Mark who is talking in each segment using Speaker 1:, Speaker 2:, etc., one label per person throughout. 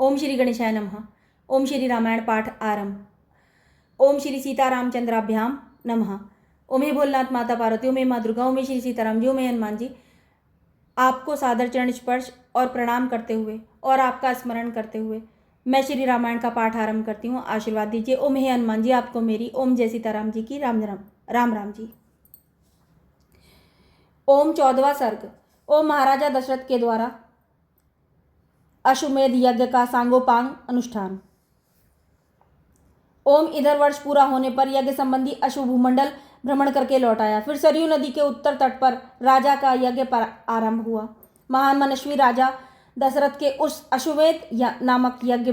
Speaker 1: ओम श्री गणेशाय नमः। ओम श्री रामायण पाठ आरंभ। ओम श्री सीतारामचंद्राभ्याम नमः। ओम हे भोलनाथ माता पार्वती, ओम हे माँ दुर्गा, ओम हे श्री सीताराम जी, ओम हे हनुमान जी। आपको सादर चरण स्पर्श और प्रणाम करते हुए और आपका स्मरण करते हुए मैं श्री रामायण का पाठ आरंभ करती हूँ। आशीर्वाद दीजिए। ओम हे हनुमान जी, आपको मेरी ओम जय सीताराम जी की राम राम राम राम जी। ओम 14वां सर्ग। ओम महाराजा दशरथ के द्वारा अश्वमेध यज्ञ का सांगोपांग अनुष्ठान। ओम इधर वर्ष पूरा होने पर यज्ञ संबंधी अश्व भूमंडल भ्रमण करके लौट आया। फिर सरयू नदी के उत्तर तट पर राजा का यज्ञ पर आरंभ हुआ। महान मनस्वी राजा दशरथ के उस अश्वमेध नामक यज्ञ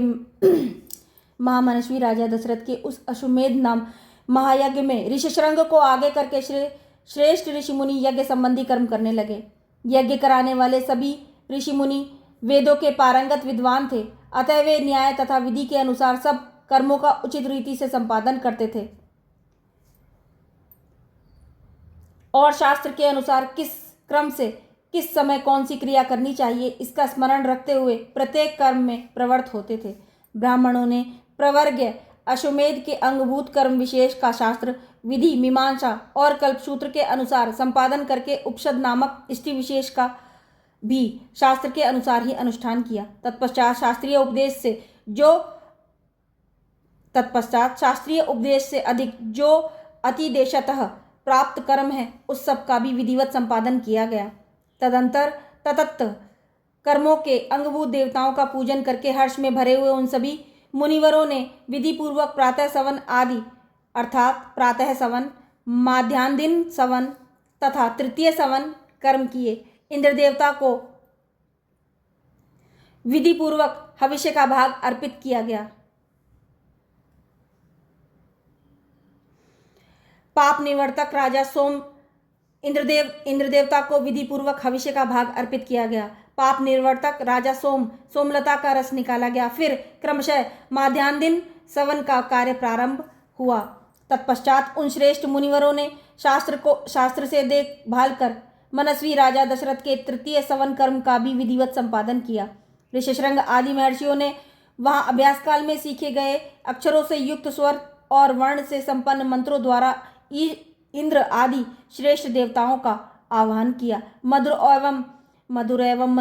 Speaker 1: महामनस्वी राजा दशरथ के उस अश्वमेध नाम महायज्ञ में ऋषिशृंग को आगे करके श्रेष्ठ ऋषि मुनि यज्ञ संबंधी कर्म करने लगे। यज्ञ कराने वाले सभी ऋषि मुनि वेदों के पारंगत विद्वान थे, अतः वे न्याय तथा विधि के अनुसार सब कर्मों का उचित रीति से संपादन करते थे और शास्त्र के अनुसार किस क्रम से किस समय कौन सी क्रिया करनी चाहिए इसका स्मरण रखते हुए प्रत्येक कर्म में प्रवृत्त होते थे। ब्राह्मणों ने प्रवर्ग्य अश्वमेध के अंगभूत कर्म विशेष का शास्त्र विधि मीमांसा और कल्पसूत्र के अनुसार संपादन करके उपनिषद नामक इष्टि विशेष का भी शास्त्र के अनुसार ही अनुष्ठान किया। तत्पश्चात शास्त्रीय उपदेश से अधिक जो अतिदेशतः प्राप्त कर्म है उस सब का भी विधिवत संपादन किया गया। तदंतर ततत कर्मों के अंगभूत देवताओं का पूजन करके हर्ष में भरे हुए उन सभी मुनिवरों ने विधि पूर्वक प्रातः सवन आदि अर्थात प्रातः सवन, माध्यान्ह सवन तथा तृतीय सवन कर्म किए। इंद्र देवता को विधि पूर्वक हविष्य का भाग अर्पित किया गया। पाप निवर्तक राजा इंद्र देवता को विधि पूर्वक हविष्य का भाग अर्पित किया गया। पाप निवर्तक राजा सोमलता का रस निकाला गया। फिर क्रमशः माध्यान्ह सवन का कार्य प्रारंभ हुआ। तत्पश्चात उन श्रेष्ठ मुनिवरों ने शास्त्र से देखभाल कर मनस्वी राजा दशरथ के तृतीय सवन कर्म का भी विधिवत संपादन किया। ऋषिशृंग आदि महर्षियों ने वहां अभ्यास काल में सीखे गए अक्षरों से युक्त स्वर और वर्ण से संपन्न मंत्रों द्वारा इंद्र आदि श्रेष्ठ देवताओं का आह्वान किया। मधुर एवं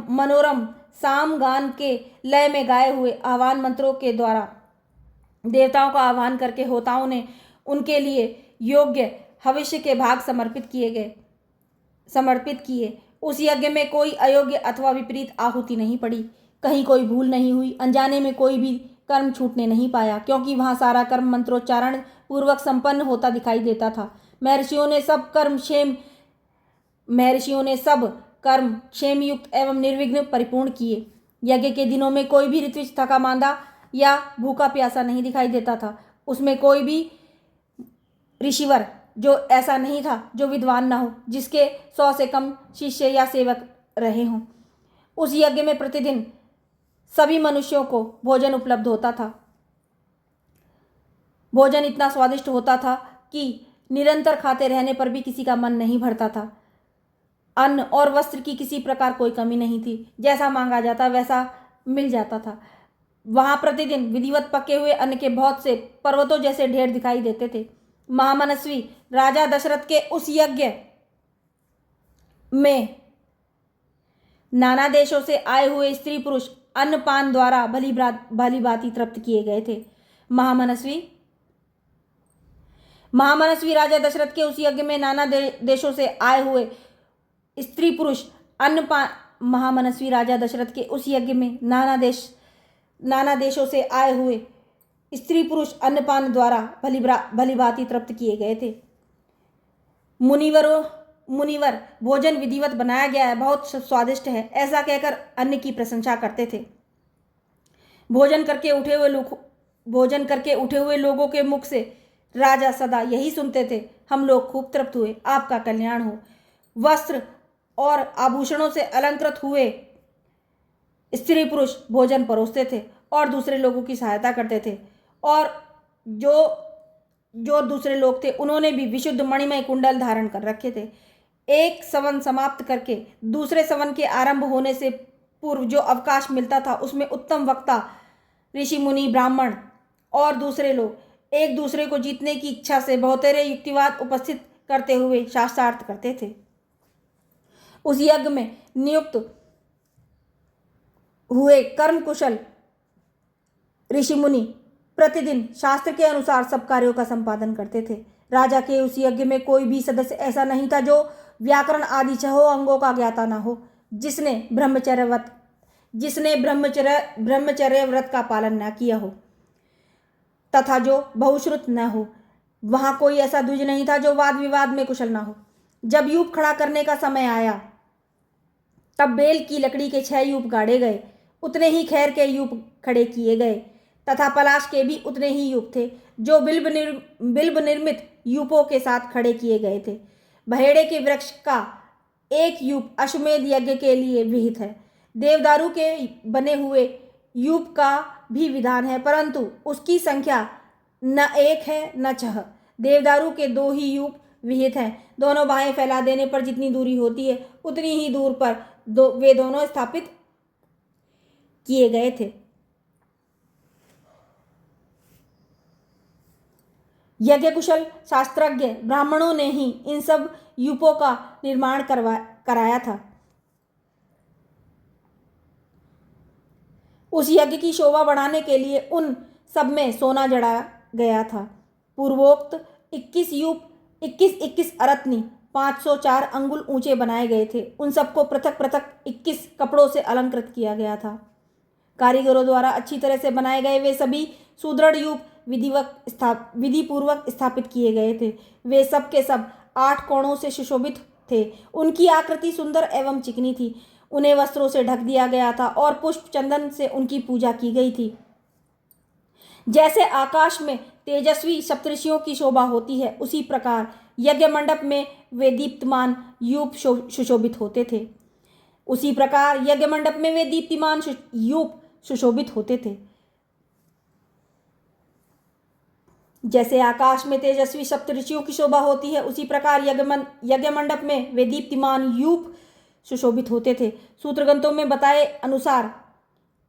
Speaker 1: मनोरम सामगान के लय में गाए हुए आह्वान मंत्रों के द्वारा देवताओं का आह्वान करके होताओं ने उनके लिए योग्य हविष्य के भाग समर्पित किए। उस यज्ञ में कोई अयोग्य अथवा विपरीत आहुति नहीं पड़ी, कहीं कोई भूल नहीं हुई, अनजाने में कोई भी कर्म छूटने नहीं पाया, क्योंकि वहां सारा कर्म मंत्रोच्चारण पूर्वक संपन्न होता दिखाई देता था। महर्षियों ने सब कर्म क्षेम युक्त एवं निर्विघ्न परिपूर्ण किए। यज्ञ के दिनों में कोई भी ऋत्विज थका मांदा या भूखा प्यासा नहीं दिखाई देता था। उसमें कोई भी ऋषिवर जो ऐसा नहीं था जो विद्वान न हो, जिसके 100 से कम शिष्य या सेवक रहे हों। उस यज्ञ में प्रतिदिन सभी मनुष्यों को भोजन उपलब्ध होता था। भोजन इतना स्वादिष्ट होता था कि निरंतर खाते रहने पर भी किसी का मन नहीं भरता था। अन्न और वस्त्र की किसी प्रकार कोई कमी नहीं थी, जैसा मांगा जाता वैसा मिल जाता था। वहां प्रतिदिन विधिवत पके हुए अन्न के बहुत से पर्वतों जैसे ढेर दिखाई देते थे। महामनस्वी राजा दशरथ के उस यज्ञ में नाना देशों से आए हुए स्त्री पुरुष अन्नपान द्वारा भली भांति तृप्त किए गए थे। महामनस्वी राजा दशरथ के उस यज्ञ में नाना देशों से आए हुए स्त्री पुरुष अन्नपान महामनस्वी राजा दशरथ के उस यज्ञ में नाना देशों से आए हुए स्त्री पुरुष अन्नपान द्वारा भली भांति तृप्त किए गए थे। मुनिवर भोजन विधिवत बनाया गया है, बहुत स्वादिष्ट है, ऐसा कहकर अन्न की प्रशंसा करते थे। भोजन करके उठे हुए लोगों के मुख से राजा सदा यही सुनते थे, हम लोग खूब तृप्त हुए, आपका कल्याण हो। वस्त्र और आभूषणों से अलंकृत हुए स्त्री पुरुष भोजन परोसते थे और दूसरे लोगों की सहायता करते थे, और जो दूसरे लोग थे उन्होंने भी विशुद्ध मणिमय कुंडल धारण कर रखे थे। एक सवन समाप्त करके दूसरे सवन के आरंभ होने से पूर्व जो अवकाश मिलता था उसमें उत्तम वक्ता, ऋषि मुनि, ब्राह्मण और दूसरे लोग एक दूसरे को जीतने की इच्छा से बहुतेरे युक्तिवाद उपस्थित करते हुए शास्त्रार्थ करते थे। उस यज्ञ में नियुक्त हुए कर्म कुशल ऋषि मुनि प्रतिदिन शास्त्र के अनुसार सब कार्यों का संपादन करते थे। राजा के उस यज्ञ में कोई भी सदस्य ऐसा नहीं था जो व्याकरण आदि छहों अंगों का ज्ञाता न हो, जिसने ब्रह्मचर्य व्रत का पालन न किया हो तथा जो बहुश्रुत न हो। वहां कोई ऐसा द्विज नहीं था जो वाद विवाद में कुशल न हो। जब यूप खड़ा करने का समय आया तब बेल की लकड़ी के 6 यूप गाड़े गए, उतने ही खैर के यूप खड़े किए गए तथा पलाश के भी उतने ही यूप थे जो बिल्ब निर्मित यूपों के साथ खड़े किए गए थे। बहेड़े के वृक्ष का एक यूप अश्वमेध यज्ञ के लिए विहित है। देवदारू के बने हुए यूप का भी विधान है, परंतु उसकी संख्या न 1 है न 6। देवदारू के 2 ही यूप विहित हैं। दोनों बाहें फैला देने पर जितनी दूरी होती है उतनी ही दूर पर वे दोनों स्थापित किए गए थे। यज्ञ कुशल शास्त्रज्ञ ब्राह्मणों ने ही इन सब यूपों का निर्माण कराया था। उस यज्ञ की शोभा बढ़ाने के लिए उन सब में सोना जड़ा गया था। पूर्वोक्त 21 अरत्नी 504 अंगुल ऊंचे बनाए गए थे। उन सबको पृथक पृथक 21 कपड़ों से अलंकृत किया गया था। कारीगरों द्वारा अच्छी तरह से बनाए गए वे सभी सुदृढ़ यूप विधिपूर्वक स्थापित किए गए थे। वे सब के सब 8 कोणों से सुशोभित थे। उनकी आकृति सुंदर एवं चिकनी थी। उन्हें वस्त्रों से ढक दिया गया था और पुष्प चंदन से उनकी पूजा की गई थी। जैसे आकाश में तेजस्वी सप्तऋषियों की शोभा होती है, उसी प्रकार यज्ञ मंडप में वे दीप्तमान यूप सुशोभित होते थे। उसी प्रकार यज्ञ मंडप में वे दीप्तिमान यूप सुशोभित होते थे। जैसे आकाश में तेजस्वी सप्तऋषियों की शोभा होती है, उसी प्रकार यज्ञ मंडप में वे दीप्तिमान यूप सुशोभित होते थे। सूत्रग्रंथों में बताए अनुसार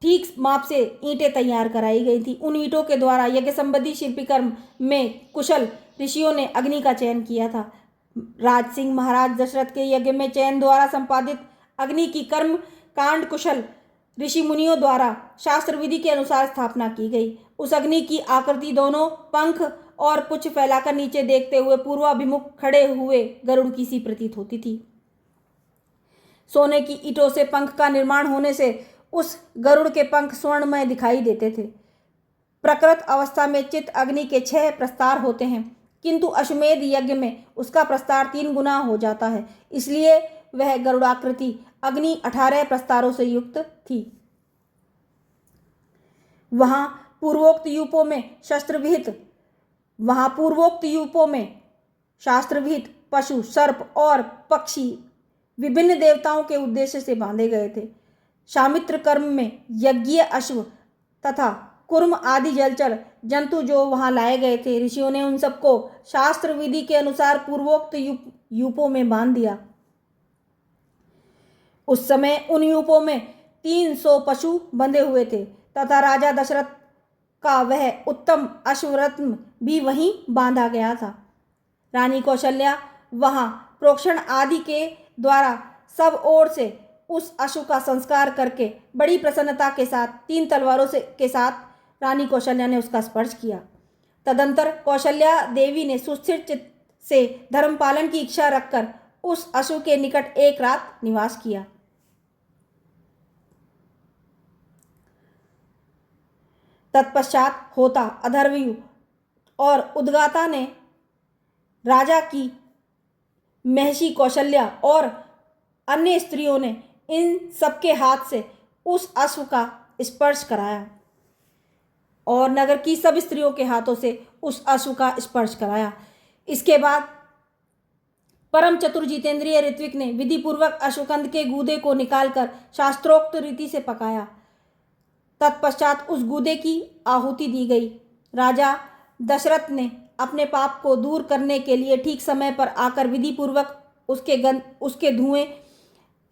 Speaker 1: ठीक माप से ईंटें तैयार कराई गई थी। उन ईंटों के द्वारा यज्ञ संबंधी शिल्पी कर्म में कुशल ऋषियों ने अग्नि का चयन किया था। राज सिंह महाराज दशरथ के यज्ञ में चयन द्वारा संपादित अग्नि की कर्म कांड कुशल ऋषि मुनियों द्वारा शास्त्र विधि के अनुसार स्थापना की गई। उस अग्नि की आकृति दोनों पंख और पुच्छ फैलाकर नीचे देखते हुए पूर्वाभिमुख खड़े हुए गरुड़ की सी प्रतीत होती थी। सोने की ईंटों से पंख का निर्माण होने से उस गरुड़ के पंख स्वर्णमय दिखाई देते थे। प्रकृत अवस्था में चित्त अग्नि के 6 प्रस्तार होते हैं, किंतु अश्वमेध यज्ञ में उसका प्रस्तार 3 गुना हो जाता है। इसलिए वह गरुड़ाकृति अग्नि 18 प्रस्तारों से युक्त थी। वहां पूर्वोक्त यूपों में शास्त्र विहित पशु, सर्प और पक्षी विभिन्न देवताओं के उद्देश्य से बांधे गए थे। शामित्र कर्म में यज्ञीय अश्व तथा कुर्म आदि जलचर जंतु जो वहां लाए गए थे, ऋषियों ने उन सबको शास्त्र विधि के अनुसार पूर्वोक्त यूपों में बांध दिया। उस समय उन यूपों में 300 पशु बंधे हुए थे तथा राजा दशरथ का वह उत्तम अश्वरत्न भी वहीं बांधा गया था। रानी कौशल्या वहां प्रोक्षण आदि के द्वारा सब ओर से उस अश्व का संस्कार करके बड़ी प्रसन्नता के साथ 3 तलवारों के साथ रानी कौशल्या ने उसका स्पर्श किया। तदंतर कौशल्या देवी ने सुस्थिर चित्त से धर्म पालन की इच्छा रखकर उस अश्व के निकट एक रात निवास किया। तत्पश्चात होता, अधर्वयु और उद्गाता ने राजा की महषी कौशल्या और अन्य स्त्रियों ने इन सबके हाथ से उस अश्व का स्पर्श कराया और नगर की सब स्त्रियों के हाथों से उस अश्व का स्पर्श कराया। इसके बाद परम चतुर जितेंद्रिय ऋत्विक ने विधिपूर्वक अश्वकंद के गूदे को निकालकर शास्त्रोक्त रीति से पकाया। तत्पश्चात उस गूदे की आहुति दी गई। राजा दशरथ ने अपने पाप को दूर करने के लिए ठीक समय पर आकर विधिपूर्वक उसके धुएं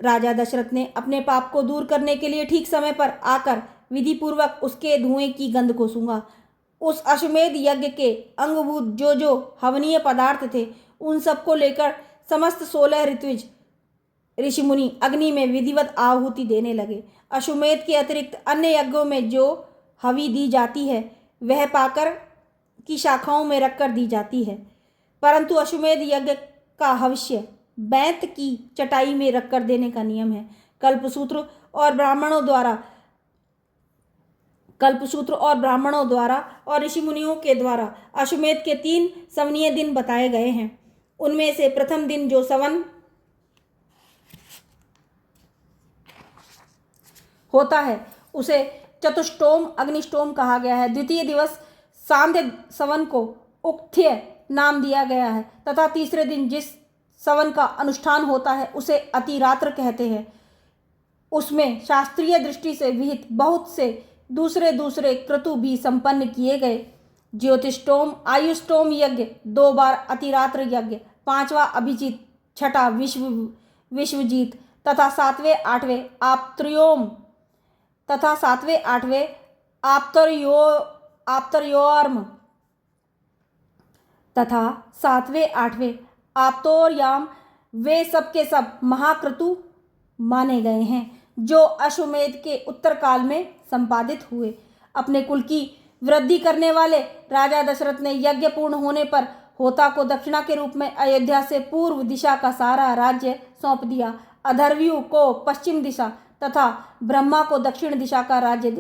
Speaker 1: राजा दशरथ ने अपने पाप को दूर करने के लिए ठीक समय पर आकर विधि पूर्वक उसके धुएं की गंध को सूंघा। उस अश्वमेध यज्ञ के अंगभूत जो जो हवनीय पदार्थ थे, उन सबको लेकर समस्त 16 ऋत्विज ऋषि मुनि अग्नि में विधिवत आहुति देने लगे। अश्वमेध के अतिरिक्त अन्य यज्ञों में जो हवि दी जाती है वह पाकर की शाखाओं में रखकर दी जाती है, परंतु अश्वमेध यज्ञ का हविष्य बैत की चटाई में रखकर देने का नियम है। कल्पसूत्र और ब्राह्मणों द्वारा और ऋषि मुनियों के द्वारा अश्वमेध के 3 सवनीय दिन बताए गए हैं। उनमें से प्रथम दिन जो सवन होता है उसे चतुष्टोम अग्निष्टोम कहा गया है। द्वितीय दिवस सांध्य सवन को उक्थ्य नाम दिया गया है तथा तीसरे दिन जिस सवन का अनुष्ठान होता है उसे अतिरात्र कहते हैं। उसमें शास्त्रीय दृष्टि से विहित बहुत से दूसरे क्रतु भी संपन्न किए गए। ज्योतिष्टोम आयुष्टोम यज्ञ 2 बार अतिरात्र यज्ञ, 5वां अभिजीत, 6ठा विश्वजीत तथा 7वें 8वें आप्तर्योम तथा 7वें 8वें आप्तर्योर्म तथा 7वें 8वें आप्तोर्याम, वे सब के सब महाक्रतु माने गए हैं जो अश्वमेध के उत्तर काल में संपादित हुए। अपने कुल की वृद्धि करने वाले राजा दशरथ ने यज्ञ पूर्ण होने पर होता को दक्षिणा के रूप में अयोध्या से पूर्व दिशा का सारा राज्य सौंप दिया। अधर्व्यू को पश्चिम दिशा तथा ब्रह्मा को दक्षिण दिशा का राज्य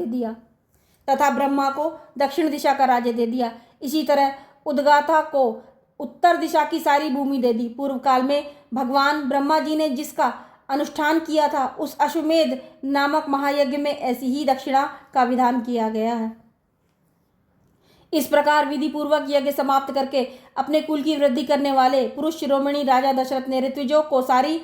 Speaker 1: दे दिया। इसी तरह उद्गाथा को उत्तर दिशा की सारी भूमि दे दी। पूर्व काल में भगवान ब्रह्मा जी ने जिसका अनुष्ठान किया था उस अश्वमेध नामक महायज्ञ में ऐसी ही दक्षिणा का विधान किया गया है। इस प्रकार विधि पूर्वक यज्ञ समाप्त करके अपने कुल की वृद्धि करने वाले पुरुष शिरोमणि राजा दशरथ ने ऋत्विजों को सारी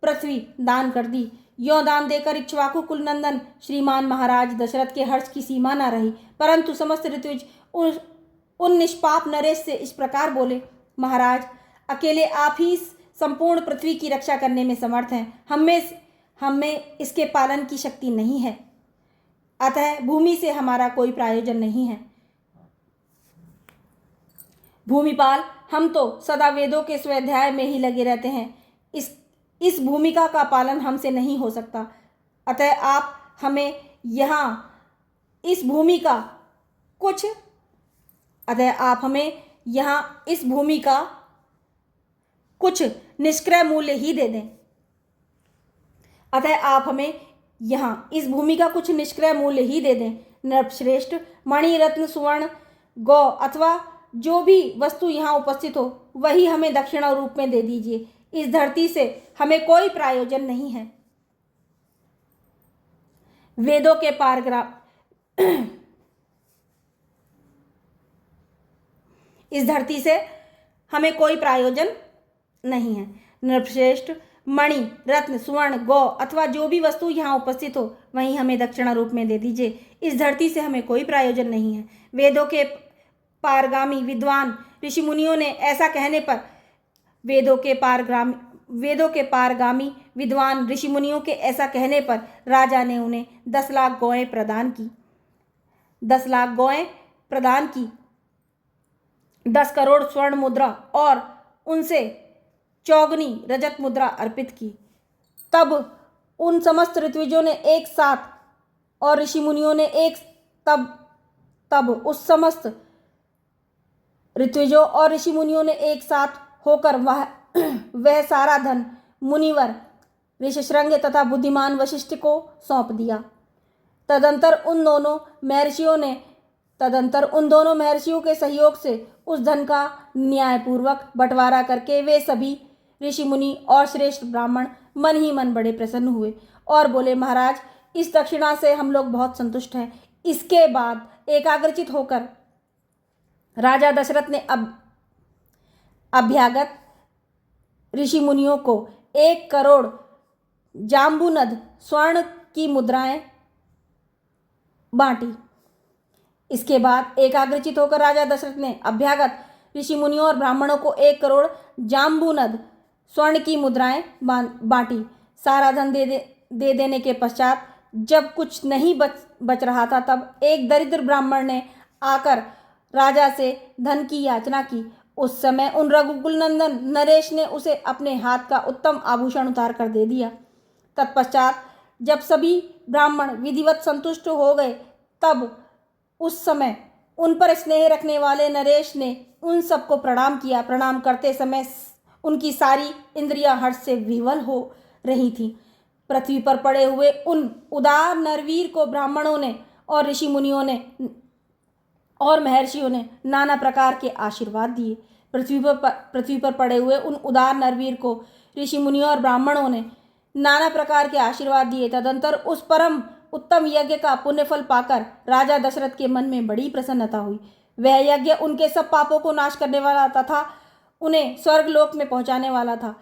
Speaker 1: पृथ्वी दान कर दी। यो दान देकर इक्ष्वाकु कुल नंदन श्रीमान महाराज दशरथ के हर्ष की सीमा न रही, परंतु समस्त ऋत्विज उन निष्पाप नरेश से इस प्रकार बोले, महाराज अकेले आप ही संपूर्ण पृथ्वी की रक्षा करने में समर्थ हैं, हमें इसके पालन की शक्ति नहीं है, अतः भूमि से हमारा कोई प्रयोजन नहीं है। भूमिपाल, हम तो सदा वेदों के स्वाध्याय में ही लगे रहते हैं, इस भूमिका का पालन हमसे नहीं हो सकता, अतः आप हमें यहाँ इस भूमि का कुछ निष्क्रय मूल्य ही दे दें। नृपश्रेष्ठ, मणि रत्न सुवर्ण गौ अथवा जो भी वस्तु यहाँ उपस्थित हो वही हमें दक्षिणा रूप में दे दीजिए। इस धरती से हमें कोई प्रयोजन नहीं है। वेदों के इस धरती से हमें कोई प्रयोजन नहीं है। नृपश्रेष्ठ, मणि रत्न सुवर्ण गौ अथवा जो भी वस्तु यहाँ उपस्थित हो वहीं हमें दक्षिणा रूप में दे दीजिए। इस धरती से हमें कोई प्रयोजन नहीं है। वेदों के पारगामी विद्वान ऋषि मुनियों ने ऐसा कहने पर राजा ने उन्हें 10 लाख गौएं प्रदान की, 10 करोड़ स्वर्ण मुद्रा और उनसे चौगनी रजत मुद्रा अर्पित की। तब उन समस्त ऋत्विजों ने एक साथ और ऋषि मुनियों ने एक साथ होकर वह सारा धन मुनिवर ऋषिशृंग तथा बुद्धिमान वशिष्ठ को सौंप दिया। तदंतर उन दोनों महर्षियों के सहयोग से उस धन का न्यायपूर्वक बंटवारा करके वे सभी ऋषि मुनि और श्रेष्ठ ब्राह्मण मन ही मन बड़े प्रसन्न हुए और बोले, महाराज इस दक्षिणा से हम लोग बहुत संतुष्ट हैं। इसके बाद एकाग्रचित होकर राजा दशरथ ने अभ्यागत ऋषि मुनियों को 1 करोड़ जाम्बूनद स्वर्ण की मुद्राएं बांटी। इसके बाद एकाग्रचित होकर राजा दशरथ ने अभ्यागत ऋषि मुनियों और ब्राह्मणों को 1 करोड़ जाम्बूनद स्वर्ण की मुद्राएं बांटी। सारा धन दे देने के पश्चात जब कुछ नहीं बच रहा था, तब एक दरिद्र ब्राह्मण ने आकर राजा से धन की याचना की। उस समय उन रघुकुल नंदन नरेश ने उसे अपने हाथ का उत्तम आभूषण उतार कर दे दिया। तत्पश्चात जब सभी ब्राह्मण विधिवत संतुष्ट हो गए, तब उस समय उन पर स्नेह रखने वाले नरेश ने उन सबको प्रणाम किया। प्रणाम करते समय उनकी सारी इंद्रियां हर्ष से विवल हो रही थीं। पृथ्वी पर पड़े हुए उन उदार नरवीर को ब्राह्मणों ने और ऋषि मुनियों ने और महर्षियों ने नाना प्रकार के आशीर्वाद दिए। पृथ्वी पर पड़े हुए उन उदार नरवीर को ऋषि मुनियों और ब्राह्मणों ने नाना प्रकार के आशीर्वाद दिए। तदंतर उस परम उत्तम यज्ञ का पुण्यफल पाकर राजा दशरथ के मन में बड़ी प्रसन्नता हुई। वह यज्ञ उनके सब पापों को नाश करने वाला तथा उन्हें स्वर्गलोक में पहुंचाने वाला था।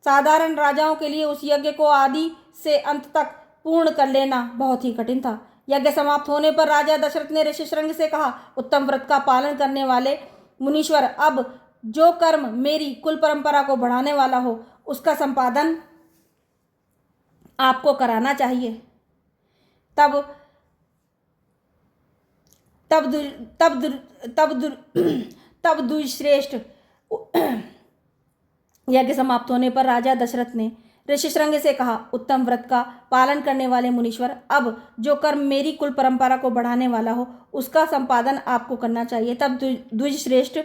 Speaker 1: साधारण राजाओं के लिए उस यज्ञ को आदि से अंत तक पूर्ण कर लेना बहुत ही कठिन था। यज्ञ समाप्त होने पर राजा दशरथ ने ऋषिशृंग से कहा, उत्तम व्रत का पालन करने वाले मुनीश्वर, अब जो कर्म मेरी कुल परंपरा को बढ़ाने वाला हो, उसका संपादन आपको कराना चाहिए। तब तब तब तब तब द्विश्रेष्ठ यज्ञ समाप्त होने पर राजा दशरथ ने ऋषिशृंग से कहा, उत्तम व्रत का पालन करने वाले मुनीश्वर, अब जो कर्म मेरी कुल परंपरा को बढ़ाने वाला हो, उसका संपादन आपको करना चाहिए। तब द्विजश्रेष्ठ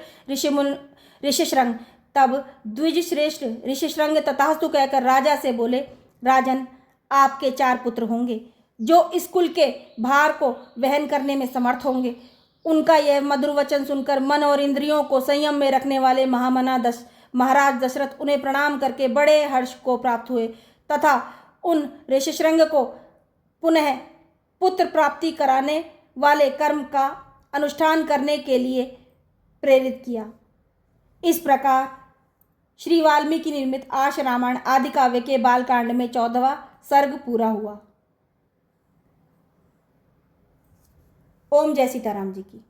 Speaker 1: ऋषिशृंग तथास्तु कहकर राजा से बोले, राजन, आपके 4 पुत्र होंगे जो इस कुल के भार को वहन करने में समर्थ होंगे। उनका यह मधुर वचन सुनकर मन और इंद्रियों को संयम में रखने वाले महाराज दशरथ उन्हें प्रणाम करके बड़े हर्ष को प्राप्त हुए तथा उन ऋषिशृंग को पुनः पुत्र प्राप्ति कराने वाले कर्म का अनुष्ठान करने के लिए प्रेरित किया। इस प्रकार श्री वाल्मीकि निर्मित आर्ष रामायण आदि काव्य के बालकांड में 14वां सर्ग पूरा हुआ। ओम जय सीताराम जी की।